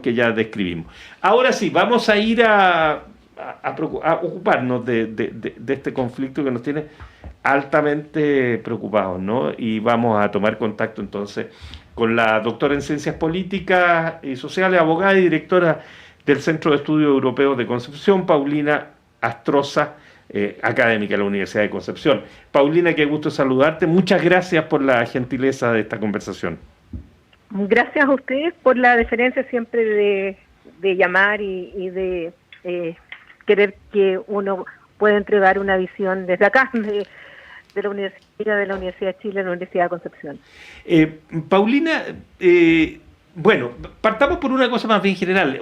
que ya describimos. Ahora sí, vamos a ir a ocuparnos de este conflicto que nos tiene altamente preocupados, ¿no? Y vamos a tomar contacto entonces con la doctora en Ciencias Políticas y Sociales, abogada y directora del Centro de Estudios Europeos de Concepción, Paulina Astroza, académica de la Universidad de Concepción. Paulina, qué gusto saludarte. Muchas gracias por la gentileza de esta conversación. Gracias a ustedes por la deferencia siempre de llamar y de querer que uno pueda entregar una visión desde acá, de la Universidad de Chile, de la Universidad de Concepción. Paulina, bueno, partamos por una cosa más bien general.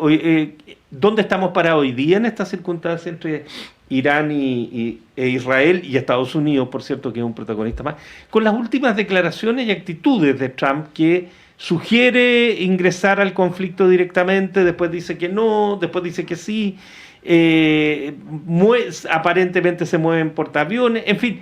¿Dónde estamos para hoy día en esta circunstancia entre Irán e Israel y Estados Unidos, por cierto, que es un protagonista más, con las últimas declaraciones y actitudes de Trump que sugiere ingresar al conflicto directamente, después dice que no, después dice que sí, aparentemente se mueven portaaviones, en fin,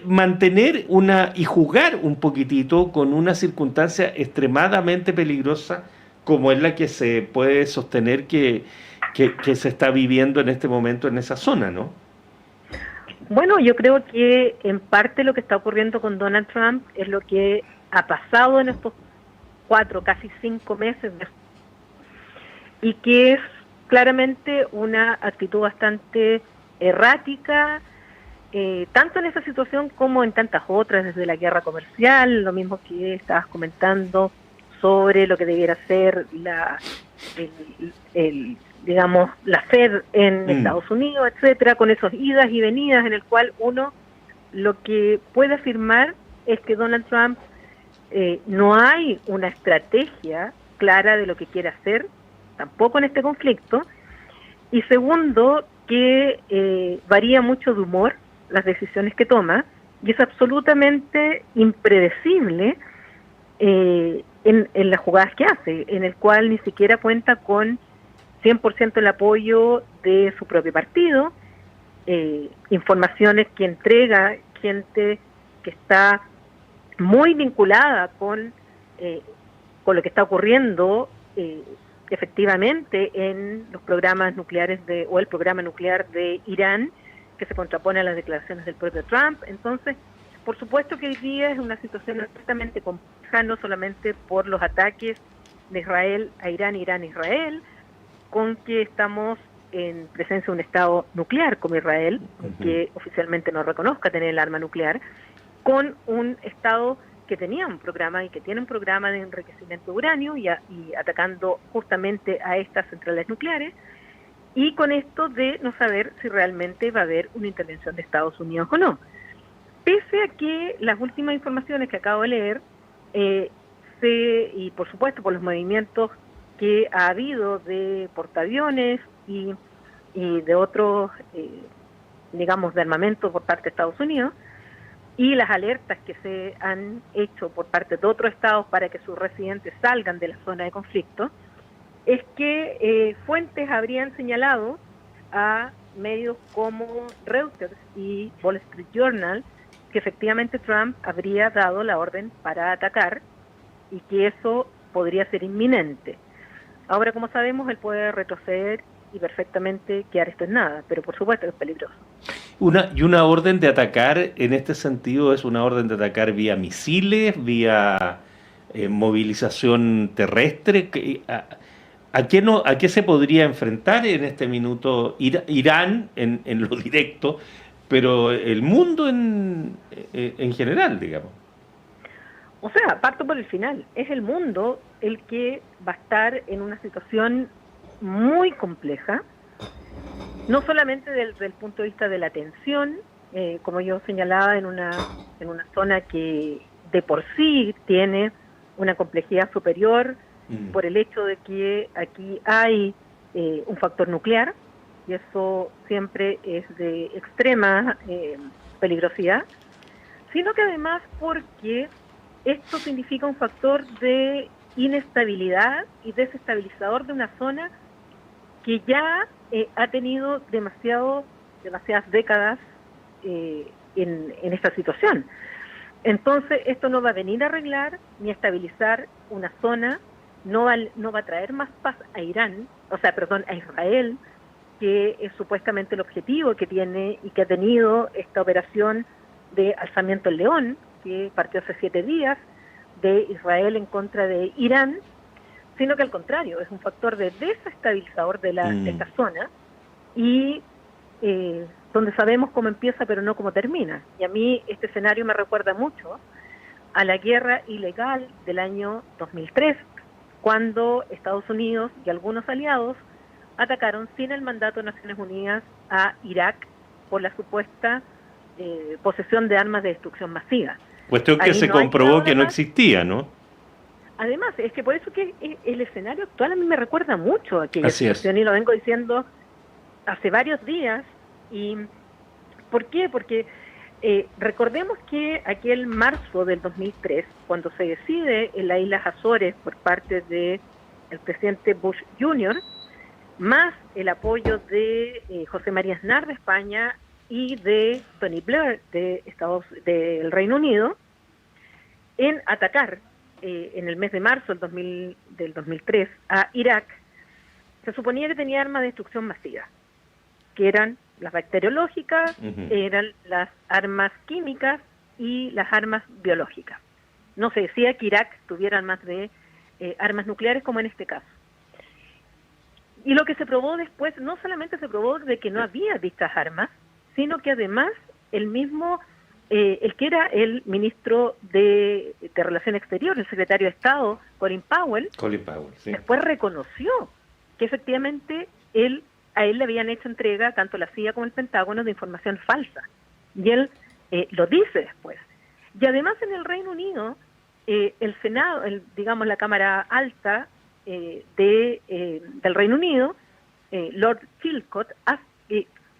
mantener y jugar un poquitito con una circunstancia extremadamente peligrosa como es la que se puede sostener que se está viviendo en este momento en esa zona, ¿no? Bueno, yo creo que en parte lo que está ocurriendo con Donald Trump es lo que ha pasado en estos 4, casi 5 meses, y que es claramente una actitud bastante errática, tanto en esa situación como en tantas otras, desde la guerra comercial, lo mismo que estabas comentando sobre lo que debiera ser digamos, la Fed en Estados Unidos, etcétera, con esos idas y venidas en el cual uno lo que puede afirmar es que Donald Trump no hay una estrategia clara de lo que quiere hacer, tampoco en este conflicto, y segundo, que varía mucho de humor las decisiones que toma, y es absolutamente impredecible en las jugadas que hace, en el cual ni siquiera cuenta con 100% el apoyo de su propio partido, informaciones que entrega gente que está muy vinculada con lo que está ocurriendo efectivamente en los programas nucleares o el programa nuclear de Irán, que se contrapone a las declaraciones del propio Trump. Entonces, por supuesto que hoy día es una situación absolutamente compleja, no solamente por los ataques de Israel a Irán, Irán a Israel, con que estamos en presencia de un Estado nuclear como Israel, que oficialmente no reconozca tener el arma nuclear, con un Estado que tenía un programa y que tiene un programa de enriquecimiento de uranio y atacando justamente a estas centrales nucleares, y con esto de no saber si realmente va a haber una intervención de Estados Unidos o no. Pese a que las últimas informaciones que acabo de leer, y por supuesto por los movimientos que ha habido de portaaviones y de otros, digamos, de armamento por parte de Estados Unidos, y las alertas que se han hecho por parte de otros estados para que sus residentes salgan de la zona de conflicto, es que fuentes habrían señalado a medios como Reuters y Wall Street Journal que efectivamente Trump habría dado la orden para atacar y que eso podría ser inminente. Ahora, como sabemos, él puede retroceder y perfectamente quedar esto en nada, pero por supuesto es peligroso. Una orden de atacar, en este sentido, es una orden de atacar vía misiles, vía movilización terrestre. ¿A qué se podría enfrentar en este minuto Irán en lo directo, pero el mundo en general, digamos? O sea, parto por el final. Es el mundo el que va a estar en una situación muy compleja, no solamente desde el punto de vista de la tensión, como yo señalaba, en una zona que de por sí tiene una complejidad superior por el hecho de que aquí hay un factor nuclear, y eso siempre es de extrema peligrosidad, sino que además porque esto significa un factor de inestabilidad y desestabilizador de una zona que ya ha tenido demasiadas décadas en esta situación. Entonces, esto no va a venir a arreglar ni a estabilizar una zona no va a traer más paz a Irán, a Israel, que es supuestamente el objetivo que tiene y que ha tenido esta operación de alzamiento del león, que partió hace 7 días de Israel en contra de Irán, sino que al contrario, es un factor de desestabilizador de esta zona y donde sabemos cómo empieza pero no cómo termina. Y a mí este escenario me recuerda mucho a la guerra ilegal del año 2003, cuando Estados Unidos y algunos aliados atacaron sin el mandato de Naciones Unidas a Irak por la supuesta posesión de armas de destrucción masiva. Cuestión que se comprobó que no existía, ¿no? Además, es que por eso que el escenario actual a mí me recuerda mucho a aquella situación, y lo vengo diciendo hace varios días. ¿Y por qué? Porque recordemos que aquel marzo del 2003, cuando se decide en las Islas Azores por parte del presidente Bush Jr., más el apoyo de José María Aznar de España y de Tony Blair del Reino Unido, en atacar en el mes de marzo del 2003 a Irak, se suponía que tenía armas de destrucción masiva, que eran las bacteriológicas, eran las armas químicas y las armas biológicas. No se decía que Irak tuviera más de armas nucleares como en este caso. Y lo que se probó después, no solamente se probó de que no había dichas armas, sino que además el mismo, el que era el ministro de Relaciones Exteriores, el secretario de Estado, Colin Powell, sí, después reconoció que efectivamente a él le habían hecho entrega, tanto la CIA como el Pentágono, de información falsa. Y él lo dice después. Y además en el Reino Unido, el Senado, digamos la Cámara Alta del Reino Unido, Lord Chilcot,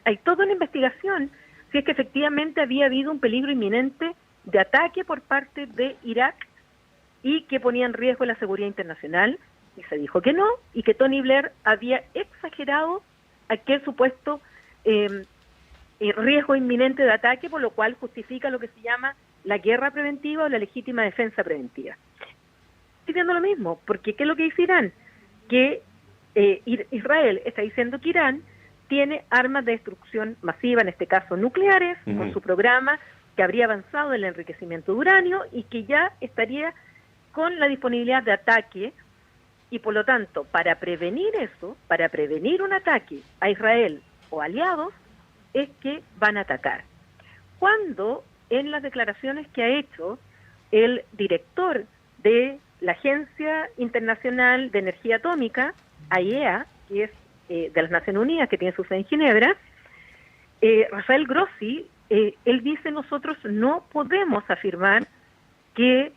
hay toda una investigación si es que efectivamente había habido un peligro inminente de ataque por parte de Irak y que ponía en riesgo la seguridad internacional, y se dijo que no, y que Tony Blair había exagerado aquel supuesto riesgo inminente de ataque, por lo cual justifica lo que se llama la guerra preventiva o la legítima defensa preventiva. Estoy diciendo lo mismo, porque ¿qué es lo que dice Irán? Que Israel está diciendo que Irán tiene armas de destrucción masiva, en este caso nucleares, con su programa, que habría avanzado en el enriquecimiento de uranio y que ya estaría con la disponibilidad de ataque, y por lo tanto, para prevenir eso, para prevenir un ataque a Israel o aliados, es que van a atacar. Cuando en las declaraciones que ha hecho el director de la Agencia Internacional de Energía Atómica, AIEA, que es de las Naciones Unidas, que tiene su sede en Ginebra, Rafael Grossi, él dice: nosotros no podemos afirmar que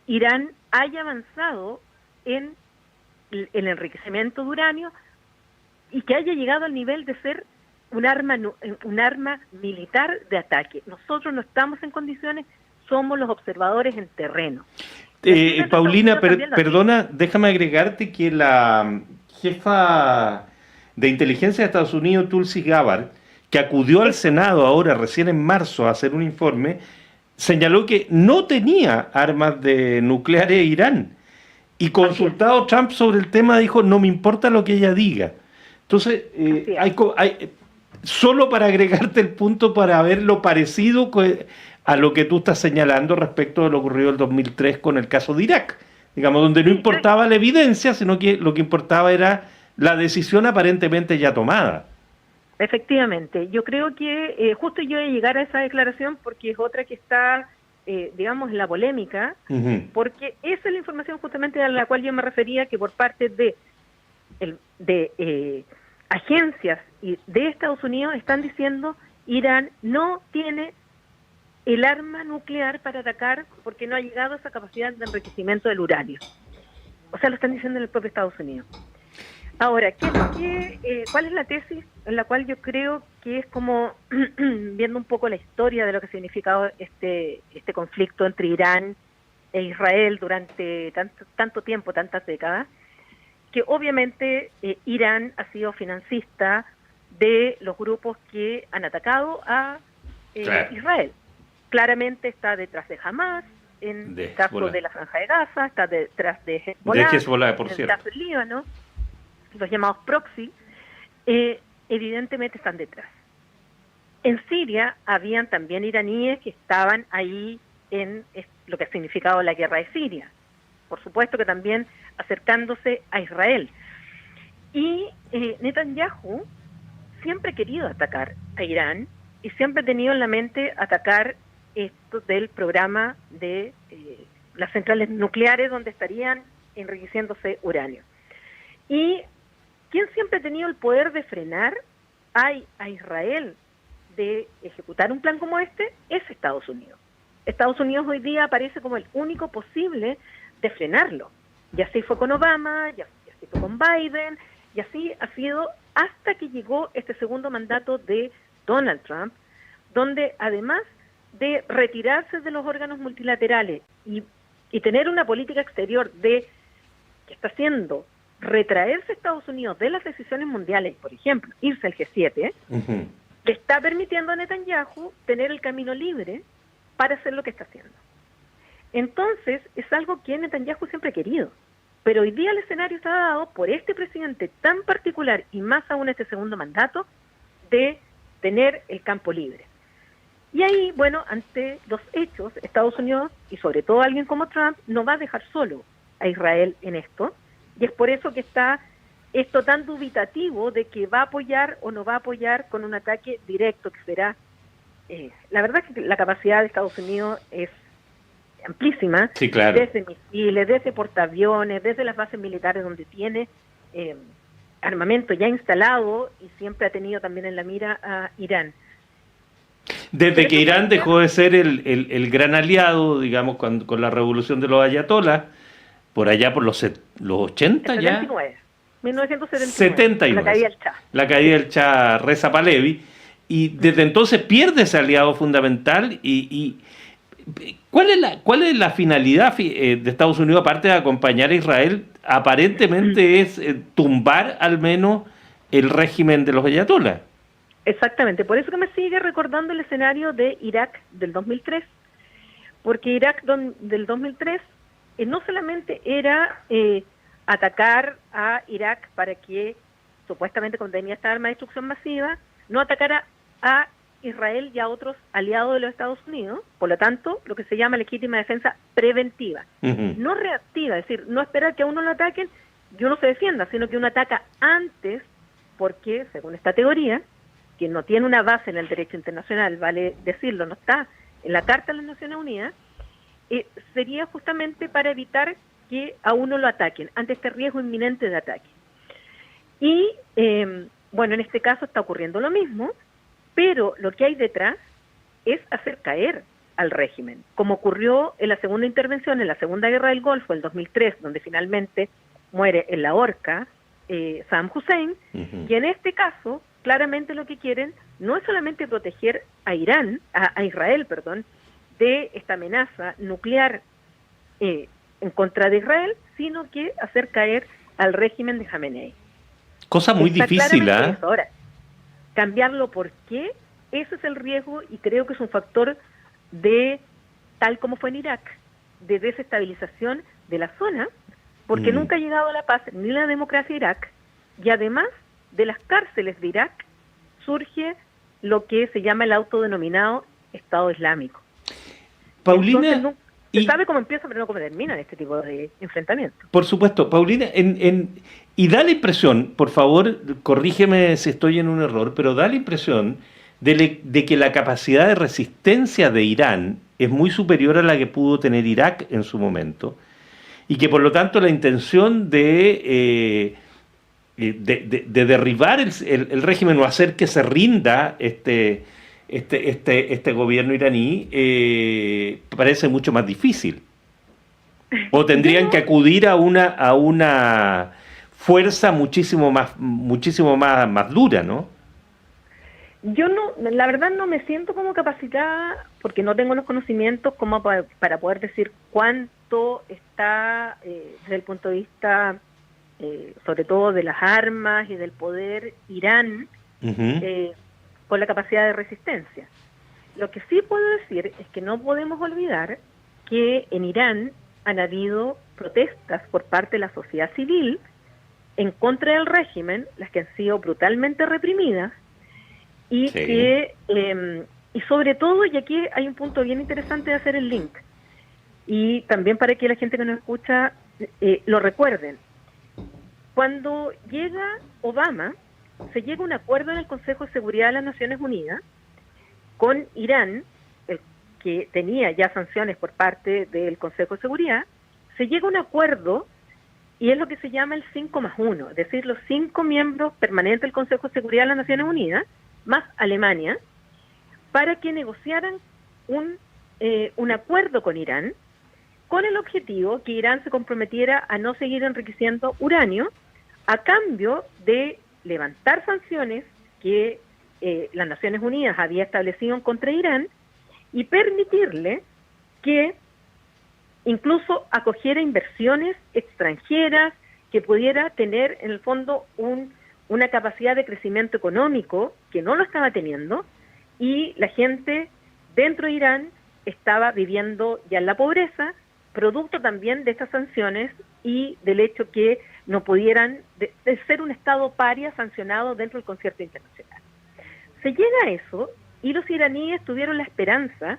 Irán haya avanzado en el enriquecimiento de uranio y que haya llegado al nivel de ser un arma militar de ataque. Nosotros no estamos en condiciones, somos los observadores en terreno. Paulina, perdona, déjame agregarte que la jefa de inteligencia de Estados Unidos, Tulsi Gabbard, que acudió al Senado ahora, recién en marzo, a hacer un informe, señaló que no tenía armas nucleares Irán. Y consultado Trump sobre el tema, dijo: no me importa lo que ella diga. Entonces, solo para agregarte el punto, para ver lo parecido a lo que tú estás señalando respecto de lo ocurrido en el 2003 con el caso de Irak, digamos, donde no importaba la evidencia, sino que lo que importaba era la decisión aparentemente ya tomada. Efectivamente, yo creo que justo yo voy a llegar a esa declaración porque es otra que está, digamos, en la polémica, porque esa es la información justamente a la cual yo me refería, que por parte de agencias de Estados Unidos están diciendo: Irán no tiene el arma nuclear para atacar porque no ha llegado a esa capacidad de enriquecimiento del uranio. O sea, lo están diciendo en el propio Estados Unidos. Ahora, ¿cuál es la tesis en la cual yo creo que es como viendo un poco la historia de lo que ha significado este conflicto entre Irán e Israel durante tanto tiempo, tantas décadas? Que obviamente Irán ha sido financista de los grupos que han atacado a Israel. Claramente está detrás de Hamas, en De el caso Hezbollah. de la Franja de Gaza, está detrás de Hezbollah, De Hezbollah, por en el cierto. caso del Líbano, los llamados proxy, evidentemente están detrás. En Siria habían también iraníes que estaban ahí en lo que ha significado la guerra de Siria. Por supuesto que también acercándose a Israel. Y Netanyahu siempre ha querido atacar a Irán y siempre ha tenido en la mente atacar esto del programa de las centrales nucleares donde estarían enriqueciéndose uranio. Y quien siempre ha tenido el poder de frenar a Israel de ejecutar un plan como este es Estados Unidos. Estados Unidos hoy día aparece como el único posible de frenarlo. Y así fue con Obama, y así fue con Biden, y así ha sido hasta que llegó este segundo mandato de Donald Trump, donde además de retirarse de los órganos multilaterales y tener una política exterior que está haciendo retraerse Estados Unidos de las decisiones mundiales, por ejemplo, irse al G7, Ujú. le está permitiendo a Netanyahu tener el camino libre para hacer lo que está haciendo. Entonces, es algo que Netanyahu siempre ha querido. Pero hoy día el escenario está dado por este presidente tan particular, y más aún este segundo mandato, de tener el campo libre. Y ahí, bueno, ante los hechos, Estados Unidos, y sobre todo alguien como Trump, no va a dejar solo a Israel en esto, y es por eso que está esto tan dubitativo de que va a apoyar o no va a apoyar con un ataque directo, que será... la verdad es que la capacidad de Estados Unidos es amplísima, Sí, claro. desde misiles, desde portaaviones, desde las bases militares donde tiene armamento ya instalado, y siempre ha tenido también en la mira a Irán. Desde que Irán dejó de ser el gran aliado, digamos, con la revolución de los ayatolás, por allá por los 80 El ya. 79, 1979, 79. la caída del Shah. La caída del Shah Reza Pahlavi. Y desde entonces pierde ese aliado fundamental. Y ¿cuál es la finalidad de Estados Unidos, aparte de acompañar a Israel? Aparentemente es tumbar al menos el régimen de los ayatolás. Exactamente, por eso que me sigue recordando el escenario de Irak del 2003, porque Irak del 2003 no solamente era atacar a Irak para que supuestamente contenía esta arma de destrucción masiva, no atacara a Israel y a otros aliados de los Estados Unidos, por lo tanto, lo que se llama legítima defensa preventiva, no reactiva, es decir, no esperar que a uno lo ataquen y uno se defienda, sino que uno ataca antes, porque, según esta teoría, que no tiene una base en el derecho internacional, vale decirlo, no está en la Carta de las Naciones Unidas, sería justamente para evitar que a uno lo ataquen, ante este riesgo inminente de ataque. Y, bueno, en este caso está ocurriendo lo mismo, pero lo que hay detrás es hacer caer al régimen, como ocurrió en la segunda intervención, en la Segunda Guerra del Golfo, el 2003, donde finalmente muere en la horca Saddam Hussein, y en este caso, claramente lo que quieren no es solamente proteger a Israel, de esta amenaza nuclear en contra de Israel, sino que hacer caer al régimen de Jamenei. Cosa muy difícil, ¿eh? Ahora, cambiarlo, ¿por qué? Ese es el riesgo, y creo que es un factor de, tal como fue en Irak, de desestabilización de la zona, porque nunca ha llegado a la paz ni la democracia en Irak, y además de las cárceles de Irak surge lo que se llama el autodenominado Estado Islámico. Paulina, entonces, se sabe cómo empieza, pero no cómo termina este tipo de enfrentamiento. Por supuesto, Paulina, y da la impresión, por favor, corrígeme si estoy en un error, pero da la impresión de que la capacidad de resistencia de Irán es muy superior a la que pudo tener Irak en su momento, y que por lo tanto la intención de derribar el régimen o hacer que se rinda este gobierno iraní parece mucho más difícil. O tendrían que acudir a una fuerza muchísimo más dura, ¿no? Yo no, la verdad no me siento como capacitada, porque no tengo los conocimientos como para poder decir cuánto está desde el punto de vista sobre todo de las armas y del poder Irán con la capacidad de resistencia. Lo que sí puedo decir es que no podemos olvidar que en Irán han habido protestas por parte de la sociedad civil en contra del régimen, las que han sido brutalmente reprimidas, y Sí. que, y sobre todo, y aquí hay un punto bien interesante de hacer el link, y también para que la gente que nos escucha lo recuerden. Cuando llega Obama, se llega a un acuerdo en el Consejo de Seguridad de las Naciones Unidas con Irán, que tenía ya sanciones por parte del Consejo de Seguridad. Se llega a un acuerdo y es lo que se llama el 5+1, es decir, los 5 miembros permanentes del Consejo de Seguridad de las Naciones Unidas, más Alemania, para que negociaran un acuerdo con Irán, con el objetivo que Irán se comprometiera a no seguir enriqueciendo uranio, a cambio de levantar sanciones que las Naciones Unidas había establecido contra Irán y permitirle que incluso acogiera inversiones extranjeras, que pudiera tener en el fondo una capacidad de crecimiento económico que no lo estaba teniendo, y la gente dentro de Irán estaba viviendo ya en la pobreza, producto también de estas sanciones y del hecho que no pudieran, de ser un Estado paria sancionado dentro del concierto internacional. Se llega a eso y los iraníes tuvieron la esperanza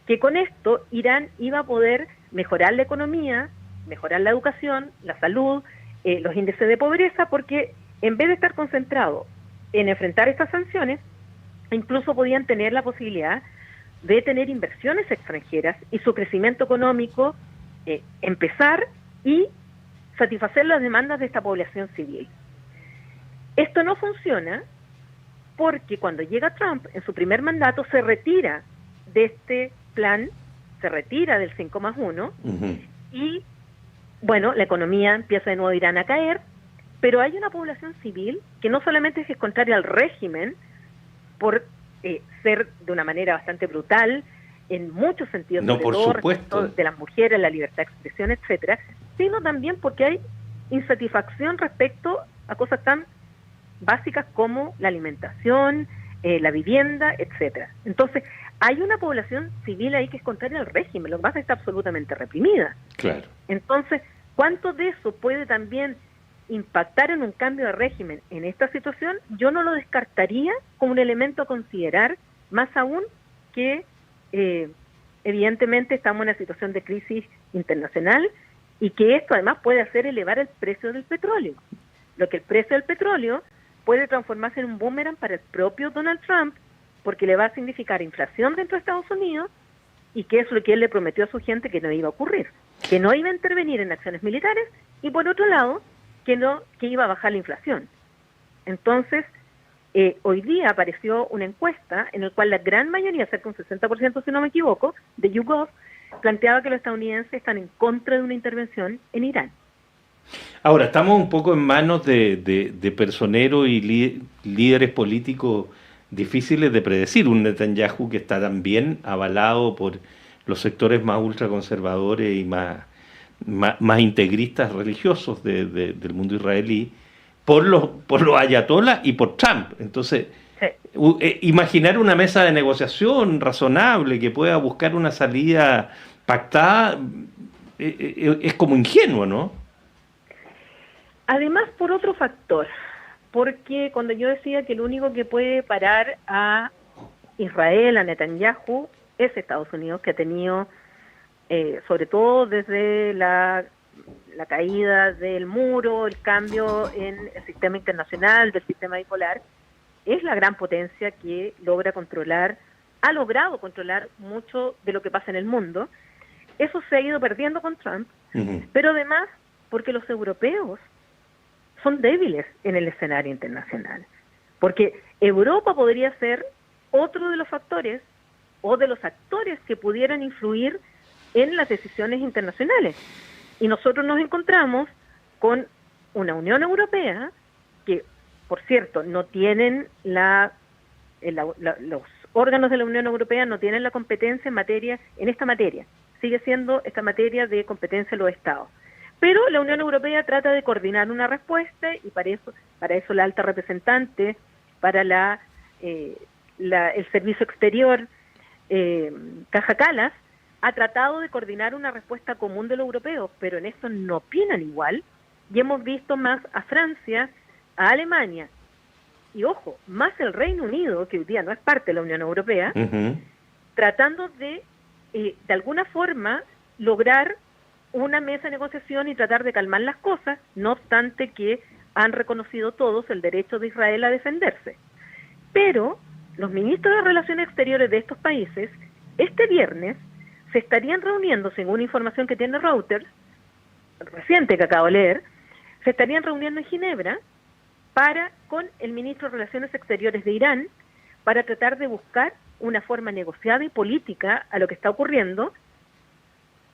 que con esto Irán iba a poder mejorar la economía, mejorar la educación, la salud, los índices de pobreza, porque en vez de estar concentrado en enfrentar estas sanciones, incluso podían tener la posibilidad de tener inversiones extranjeras y su crecimiento económico empezar y satisfacer las demandas de esta población civil. Esto no funciona porque cuando llega Trump en su primer mandato se retira de este plan, se retira del 5+1 y bueno, la economía empieza de nuevo Irán a caer, pero hay una población civil que no solamente es contraria al régimen por ser de una manera bastante brutal en muchos sentidos, No, sobre por todo supuesto, respecto de las mujeres, la libertad de expresión, etcétera, sino también porque hay insatisfacción respecto a cosas tan básicas como la alimentación, la vivienda, etcétera. Entonces, hay una población civil ahí que es contraria al régimen, lo que pasa es que está absolutamente reprimida. claro. Entonces, ¿cuánto de eso puede también impactar en un cambio de régimen en esta situación? Yo no lo descartaría como un elemento a considerar, más aún que evidentemente estamos en una situación de crisis internacional y que esto además puede hacer elevar el precio del petróleo. Lo que el precio del petróleo puede transformarse en un boomerang para el propio Donald Trump, porque le va a significar inflación dentro de Estados Unidos, y que es lo que él le prometió a su gente que no iba a ocurrir, que no iba a intervenir en acciones militares, y por otro lado, que iba a bajar la inflación. Entonces, hoy día apareció una encuesta en la cual la gran mayoría, cerca de un 60% si no me equivoco, de YouGov, planteaba que los estadounidenses están en contra de una intervención en Irán. Ahora, estamos un poco en manos de personeros y líderes políticos difíciles de predecir. Un Netanyahu que está también avalado por los sectores más ultraconservadores y más integristas religiosos del mundo israelí, por los ayatolás y por Trump. Entonces, sí, imaginar una mesa de negociación razonable que pueda buscar una salida pactada es como ingenuo, ¿no? Además, por otro factor, porque cuando yo decía que el único que puede parar a Israel, a Netanyahu, es Estados Unidos, que ha tenido, sobre todo desde la caída del muro, el cambio en el sistema internacional, del sistema bipolar, es la gran potencia que ha logrado controlar mucho de lo que pasa en el mundo. Eso se ha ido perdiendo con Trump, pero además porque los europeos son débiles en el escenario internacional, porque Europa podría ser otro de los factores o de los actores que pudieran influir en las decisiones internacionales. Y nosotros nos encontramos con una Unión Europea que, por cierto, no tienen los órganos de la Unión Europea no tienen la competencia en esta materia. Sigue siendo esta materia de competencia de los Estados. Pero la Unión Europea trata de coordinar una respuesta y para eso la alta representante para el servicio exterior, Kaja Kallas, ha tratado de coordinar una respuesta común de los europeos, pero en eso no opinan igual, y hemos visto más a Francia, a Alemania, y ojo, más el Reino Unido, que hoy día no es parte de la Unión Europea, tratando de alguna forma, lograr una mesa de negociación y tratar de calmar las cosas, no obstante que han reconocido todos el derecho de Israel a defenderse. Pero los ministros de Relaciones Exteriores de estos países, este viernes, se estarían reuniendo, según información que tiene Reuters, reciente que acabo de leer, se estarían reuniendo en Ginebra con el ministro de Relaciones Exteriores de Irán para tratar de buscar una forma negociada y política a lo que está ocurriendo,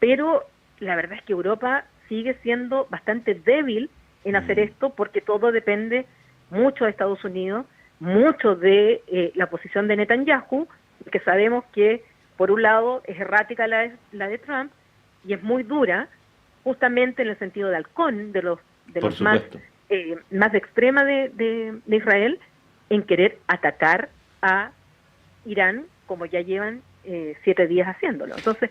pero la verdad es que Europa sigue siendo bastante débil en hacer esto porque todo depende mucho de Estados Unidos, mucho de la posición de Netanyahu, que sabemos que por un lado es errática la de Trump y es muy dura, justamente en el sentido de halcón, de los más de extrema de Israel, en querer atacar a Irán, como ya llevan 7 días haciéndolo. Entonces,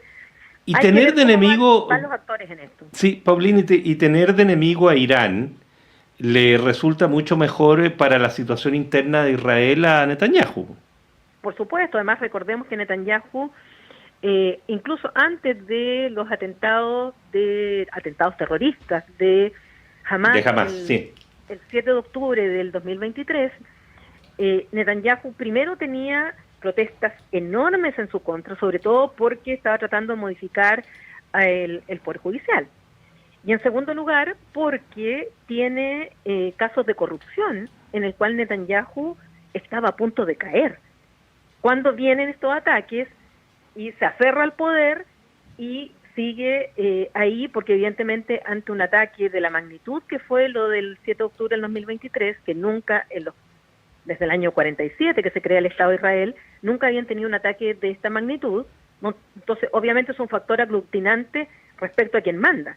y tener de enemigo van los actores en esto. Sí, Paulina, y tener de enemigo a Irán le resulta mucho mejor para la situación interna de Israel a Netanyahu. Por supuesto, además recordemos que Netanyahu, incluso antes de los atentados terroristas de Hamas, sí. El 7 de octubre del 2023, Netanyahu primero tenía protestas enormes en su contra, sobre todo porque estaba tratando de modificar el Poder Judicial. Y en segundo lugar, porque tiene casos de corrupción en el cual Netanyahu estaba a punto de caer. Cuando vienen estos ataques y se aferra al poder y sigue ahí, porque evidentemente ante un ataque de la magnitud que fue lo del 7 de octubre del 2023, que nunca, desde el año 47 que se crea el Estado de Israel, nunca habían tenido un ataque de esta magnitud, ¿no? Entonces obviamente es un factor aglutinante respecto a quien manda.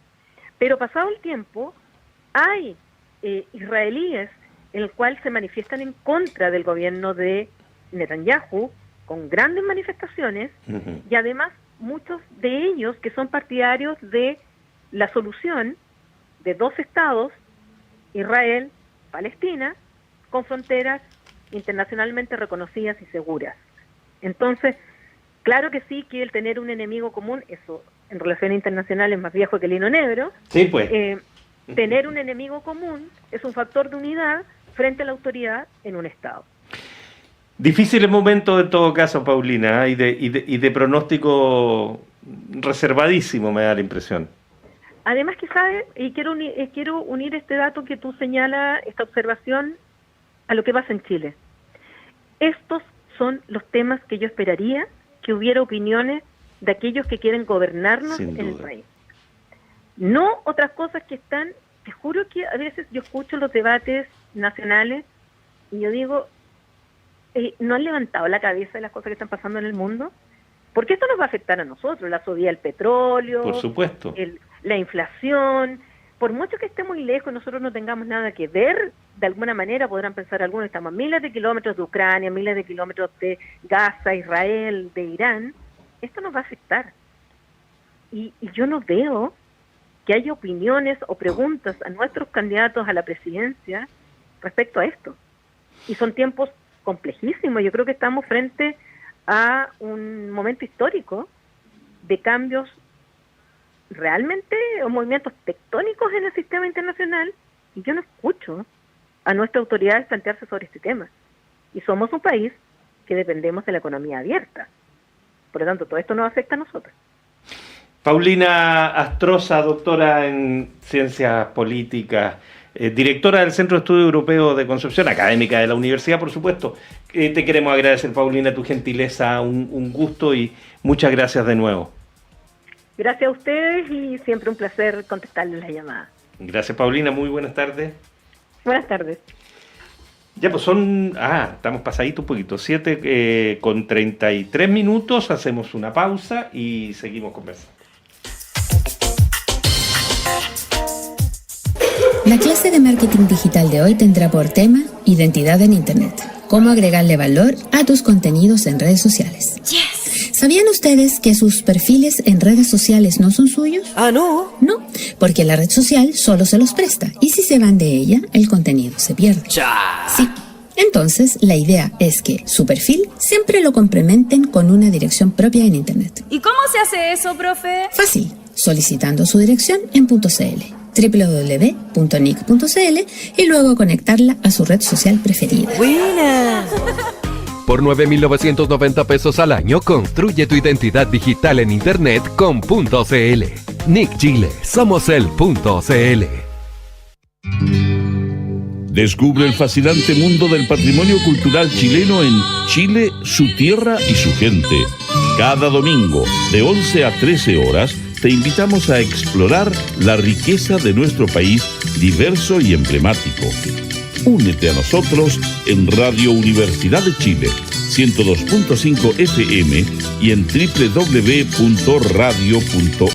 Pero pasado el tiempo, hay israelíes en el cual se manifiestan en contra del gobierno de Netanyahu, con grandes manifestaciones, y además muchos de ellos que son partidarios de la solución de 2 estados, Israel, Palestina, con fronteras internacionalmente reconocidas y seguras. Entonces, claro que sí, que el tener un enemigo común, eso en relaciones internacionales es más viejo que el hilo negro. Sí, pues. Tener un enemigo común es un factor de unidad frente a la autoridad en un Estado. Difícil momento en todo caso, Paulina, y de pronóstico reservadísimo, me da la impresión. Además que sabe, y quiero unir este dato que tú señalas, esta observación, a lo que pasa en Chile. Estos son los temas que yo esperaría que hubiera opiniones de aquellos que quieren gobernarnos en el país. No otras cosas que están, te juro que a veces yo escucho los debates nacionales y yo digo, ¿no han levantado la cabeza de las cosas que están pasando en el mundo? Porque esto nos va a afectar a nosotros, la subida del petróleo, por supuesto, la inflación. Por mucho que esté muy lejos y nosotros no tengamos nada que ver, de alguna manera podrán pensar algunos, estamos a miles de kilómetros de Ucrania, miles de kilómetros de Gaza, Israel, de Irán, esto nos va a afectar. Y yo no veo que haya opiniones o preguntas a nuestros candidatos a la presidencia respecto a esto. Y son tiempos complejísimos. Yo creo que estamos frente a un momento histórico de cambios realmente, o movimientos tectónicos en el sistema internacional, y yo no escucho a nuestras autoridades plantearse sobre este tema. Y somos un país que dependemos de la economía abierta. Por lo tanto, todo esto nos afecta a nosotros. Paulina Astroza, doctora en Ciencias Políticas, directora del Centro de Estudio Europeo de Concepción, académica de la universidad, por supuesto. Te queremos agradecer, Paulina, tu gentileza, un gusto y muchas gracias de nuevo. Gracias a ustedes y siempre un placer contestarles la llamada. Gracias, Paulina, muy buenas tardes. Buenas tardes. Ya, pues estamos pasaditos un poquito, 7:33, hacemos una pausa y seguimos conversando. La clase de marketing digital de hoy tendrá por tema identidad en Internet. Cómo agregarle valor a tus contenidos en redes sociales. ¿Sabían ustedes que sus perfiles en redes sociales no son suyos? Ah, ¿no? No, porque la red social solo se los presta y si se van de ella, el contenido se pierde. ¡Cha! Sí. Entonces, la idea es que su perfil siempre lo complementen con una dirección propia en Internet. ¿Y cómo se hace eso, profe? Fácil, solicitando su dirección en .cl, www.nic.cl y luego conectarla a su red social preferida. ¡Buena! Por 9.990 pesos al año, construye tu identidad digital en Internet con .cl. Nick Chile, somos el .cl. Descubre el fascinante mundo del patrimonio cultural chileno en Chile, su tierra y su gente. Cada domingo, de 11 a 13 horas, te invitamos a explorar la riqueza de nuestro país diverso y emblemático. Únete a nosotros en Radio Universidad de Chile, 102.5 FM y en www.radio.cl.